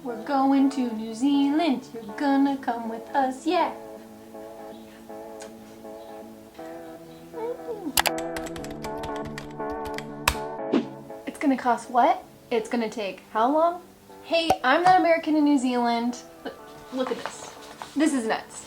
We're going to New Zealand. You're gonna come with us, yeah. It's gonna cost what? It's gonna take how long? Hey, I'm not American in New Zealand. Look at this. This is nuts.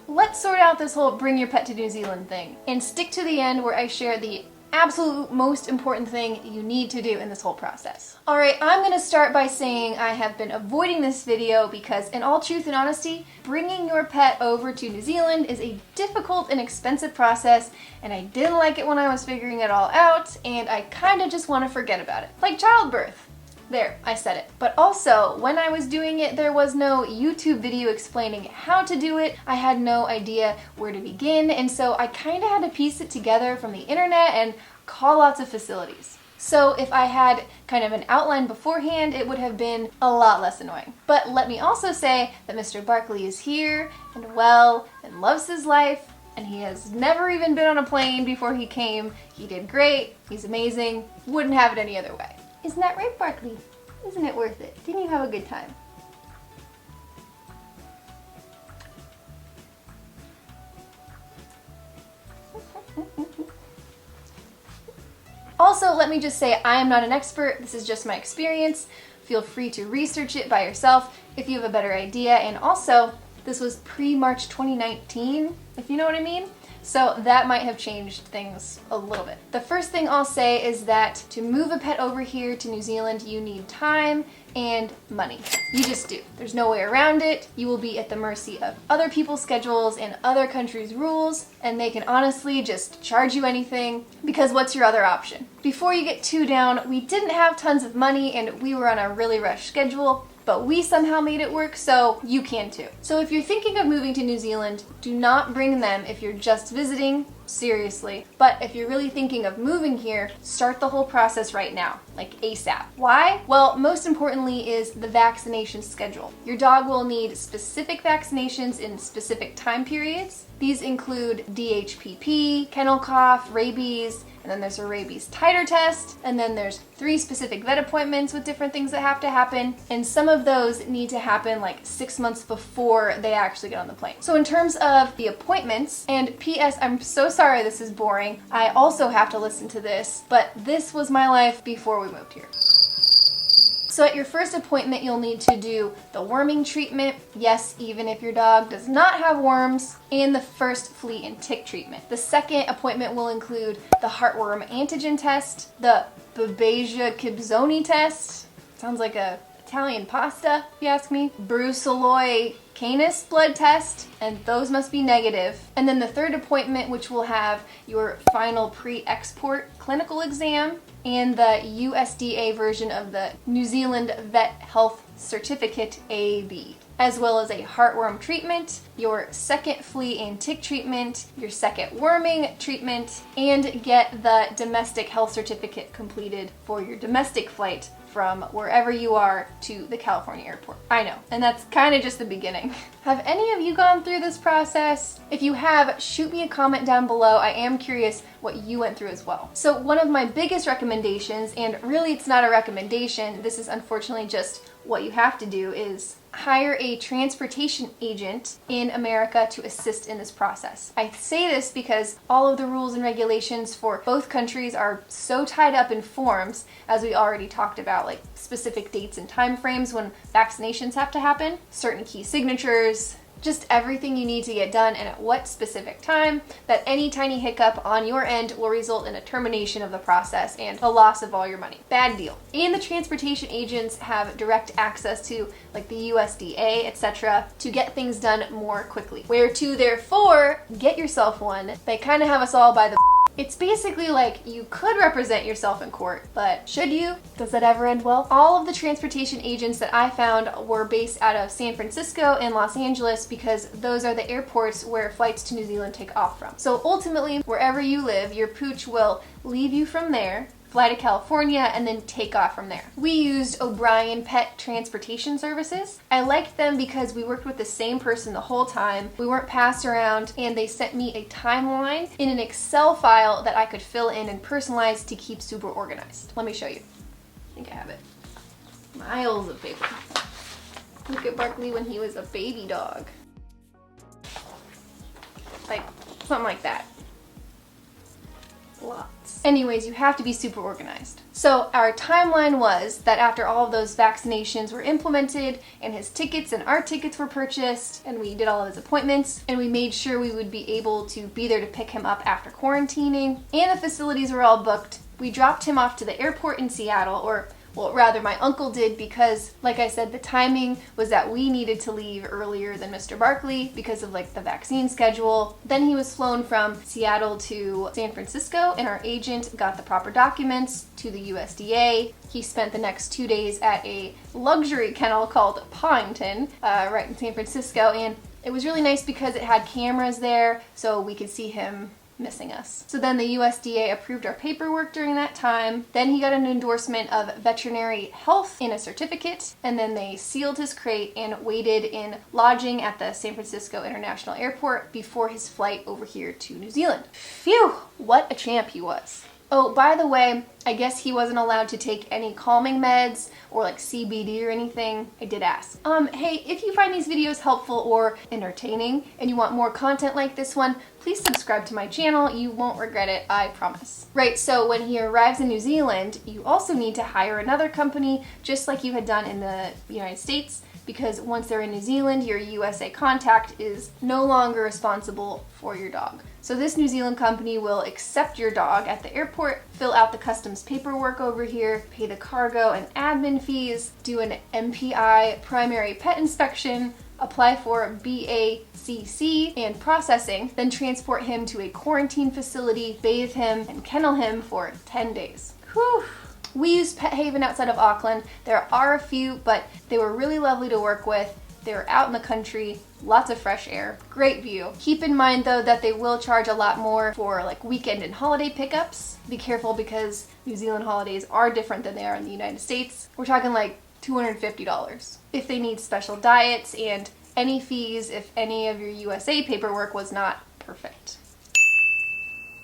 Let's sort out this whole bring your pet to New Zealand thing and stick to the end where I share the absolute most important thing you need to do in this whole process. Alright, I'm gonna start by saying I have been avoiding this video because in all truth and honesty, bringing your pet over to New Zealand is a difficult and expensive process, and I didn't like it when I was figuring it all out, and I kinda just want to forget about it. Like childbirth. There, I said it. But also, when I was doing it, there was no YouTube video explaining how to do it. I had no idea where to begin, and so I kind of had to piece it together from the internet and call lots of facilities. So if I had kind of an outline beforehand, it would have been a lot less annoying. But let me also say that Mr. Barkley is here and well and loves his life, and he has never even been on a plane before he came. He did great, he's amazing, wouldn't have it any other way. Isn't that right, Barkley? Isn't it worth it? Didn't you have a good time? Also, let me just say I am not an expert. This is just my experience. Feel free to research it by yourself if you have a better idea. And also, this was pre-March 2019, if you know what I mean. So that might have changed things a little bit. The first thing I'll say is that to move a pet over here to New Zealand, you need time and money. You just do. There's no way around it. You will be at the mercy of other people's schedules and other countries' rules, and they can honestly just charge you anything, because what's your other option? Before you get too down, we didn't have tons of money and we were on a really rushed schedule, but we somehow made it work, so you can too. So if you're thinking of moving to New Zealand, do not bring them if you're just visiting, seriously. But if you're really thinking of moving here, start the whole process right now, like ASAP. Why? Well, most importantly is the vaccination schedule. Your dog will need specific vaccinations in specific time periods. These include DHPP, kennel cough, rabies, and then there's a rabies titer test, and then there's 3 specific vet appointments with different things that have to happen, and some of those need to happen like 6 months before they actually get on the plane. So in terms of the appointments, and P.S. I'm so sorry this is boring, I also have to listen to this, but this was my life before we moved here. So at your first appointment, you'll need to do the worming treatment, yes, even if your dog does not have worms, and the first flea and tick treatment. The second appointment will include the heartworm antigen test, the Babesia Kibzoni test, sounds like a Italian pasta, if you ask me, Brucellosis canis blood test, and those must be negative. And then the third appointment, which will have your final pre-export clinical exam and the USDA version of the New Zealand Vet Health Certificate AB, as well as a heartworm treatment, your second flea and tick treatment, your second worming treatment, and get the domestic health certificate completed for your domestic flight from wherever you are to the California airport. I know, and that's kind of just the beginning. Have any of you gone through this process? If you have, shoot me a comment down below. I am curious what you went through as well. So one of my biggest recommendations, and really it's not a recommendation, this is unfortunately just what you have to do, is hire a transportation agent in America to assist in this process. I say this because all of the rules and regulations for both countries are so tied up in forms, as we already talked about, like specific dates and time frames when vaccinations have to happen, certain key signatures, just everything you need to get done and at what specific time, that any tiny hiccup on your end will result in a termination of the process and a loss of all your money. Bad deal. And the transportation agents have direct access to like the USDA, etc., to get things done more quickly. Where to, therefore, get yourself one. They kind of have us all by the It's basically like you could represent yourself in court, but should you? Does that ever end well? All of the transportation agents that I found were based out of San Francisco and Los Angeles because those are the airports where flights to New Zealand take off from. So ultimately, wherever you live, your pooch will leave you from there, fly to California, and then take off from there. We used O'Brien Pet Transportation Services. I liked them because we worked with the same person the whole time. We weren't passed around, and they sent me a timeline in an Excel file that I could fill in and personalize to keep super organized. Let me show you. I think I have it. Miles of paper. Look at Barkley when he was a baby dog. Like, something like that. Lots. Anyways, you have to be super organized. So our timeline was that after all of those vaccinations were implemented and his tickets and our tickets were purchased and we did all of his appointments and we made sure we would be able to be there to pick him up after quarantining and the facilities were all booked, we dropped him off to the airport in Seattle, or well, rather my uncle did, because like I said, the timing was that we needed to leave earlier than Mr. Barkley because of like the vaccine schedule. Then he was flown from Seattle to San Francisco and our agent got the proper documents to the USDA. He spent the next 2 days at a luxury kennel called Pawington, right in San Francisco, and it was really nice because it had cameras there so we could see him missing us. So then the USDA approved our paperwork during that time. Then he got an endorsement of veterinary health and a certificate, and then they sealed his crate and waited in lodging at the San Francisco International Airport before his flight over here to New Zealand. Phew, what a champ he was. Oh, by the way, I guess he wasn't allowed to take any calming meds or like CBD or anything. I did ask. Hey, if you find these videos helpful or entertaining and you want more content like this one, please subscribe to my channel. You won't regret it, I promise. Right, so when he arrives in New Zealand, you also need to hire another company just like you had done in the United States, because once they're in New Zealand, your USA contact is no longer responsible for your dog. So this New Zealand company will accept your dog at the airport, fill out the customs paperwork over here, pay the cargo and admin fees, do an MPI primary pet inspection, apply for BACC and processing, then transport him to a quarantine facility, bathe him, and kennel him for 10 days. Whew. We used Pet Haven outside of Auckland. There are a few, but they were really lovely to work with. They were out in the country, lots of fresh air, great view. Keep in mind though that they will charge a lot more for like weekend and holiday pickups. Be careful because New Zealand holidays are different than they are in the United States. We're talking like $250 if they need special diets and any fees if any of your USA paperwork was not perfect.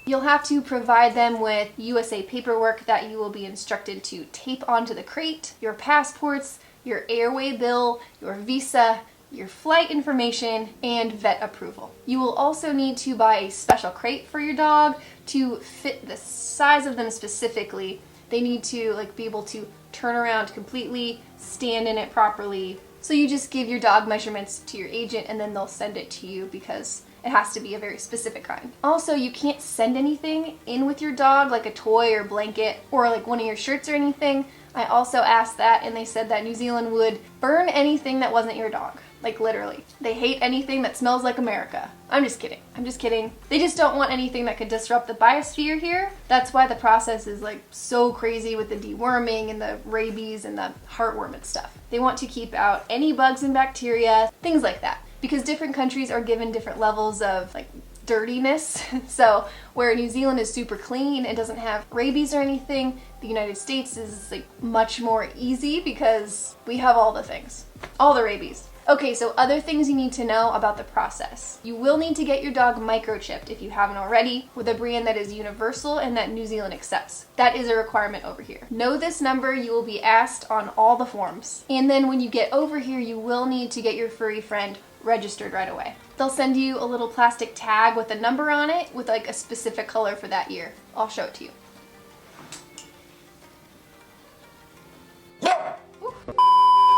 You'll have to provide them with USA paperwork that you will be instructed to tape onto the crate, your passports, your airway bill, your visa, your flight information, and vet approval. You will also need to buy a special crate for your dog to fit the size of them specifically. They need to like be able to turn around completely, stand in it properly. So you just give your dog measurements to your agent and then they'll send it to you because it has to be a very specific kind. Also, you can't send anything in with your dog, like a toy or blanket or like one of your shirts or anything. I also asked that and they said that New Zealand would burn anything that wasn't your dog. Like literally. They hate anything that smells like America. I'm just kidding. I'm just kidding. They just don't want anything that could disrupt the biosphere here. That's why the process is like so crazy with the deworming and the rabies and the heartworm and stuff. They want to keep out any bugs and bacteria, things like that. Because different countries are given different levels of like dirtiness. So where New Zealand is super clean and doesn't have rabies or anything, the United States is like much more easy because we have all the things, all the rabies. Okay, so other things you need to know about the process. You will need to get your dog microchipped if you haven't already with a brand that is universal and that New Zealand accepts. That is a requirement over here. Know this number, you will be asked on all the forms. And then when you get over here, you will need to get your furry friend registered right away. They'll send you a little plastic tag with a number on it with like a specific color for that year. I'll show it to you.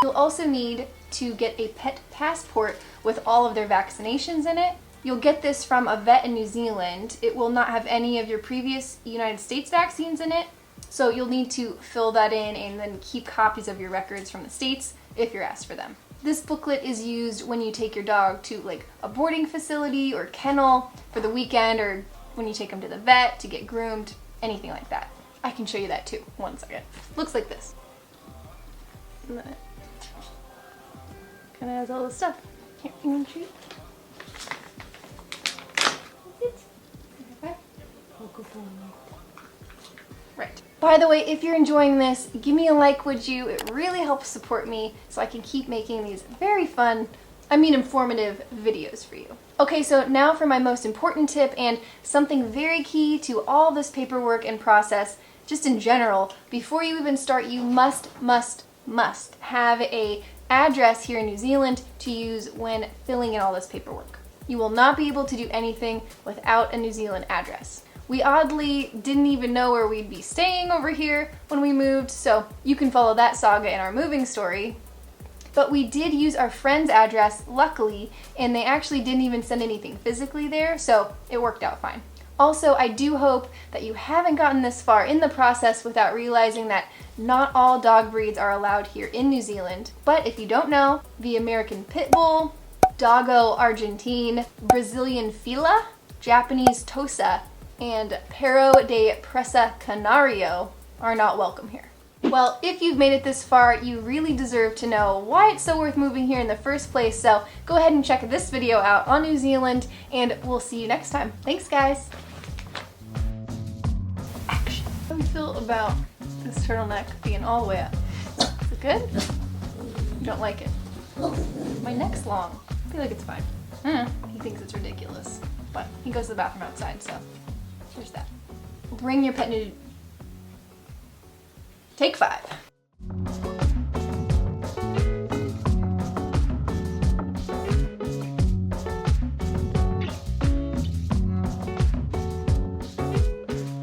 You'll also need to get a pet passport with all of their vaccinations in it. You'll get this from a vet in New Zealand. It will not have any of your previous United States vaccines in it. So you'll need to fill that in and then keep copies of your records from the States if you're asked for them. This booklet is used when you take your dog to like a boarding facility or kennel for the weekend or when you take them to the vet to get groomed, anything like that. I can show you that too. One second. Looks like this. And then it kind of has all this stuff. Here, you want to treat? Right. By the way, if you're enjoying this, give me a like, would you? It really helps support me so I can keep making these very fun, informative videos for you. Okay, so now for my most important tip and something very key to all this paperwork and process, just in general. Before you even start, you must have a address here in New Zealand to use when filling in all this paperwork. You will not be able to do anything without a New Zealand address. We oddly didn't even know where we'd be staying over here when we moved, so you can follow that saga in our moving story. But we did use our friend's address, luckily, and they actually didn't even send anything physically there, so it worked out fine. Also, I do hope that you haven't gotten this far in the process without realizing that not all dog breeds are allowed here in New Zealand. But if you don't know, the American Pit Bull, Doggo Argentine, Brazilian Fila, Japanese Tosa, and Perro de Presa Canario are not welcome here. Well, if you've made it this far, you really deserve to know why it's so worth moving here in the first place, so go ahead and check this video out on New Zealand, and we'll see you next time. Thanks, guys! Action! How do you feel about this turtleneck being all the way up? Is it good? You don't like it? My neck's long. I feel like it's fine. He thinks it's ridiculous, but he goes to the bathroom outside, so there's that. Bring your pet new... Take 5.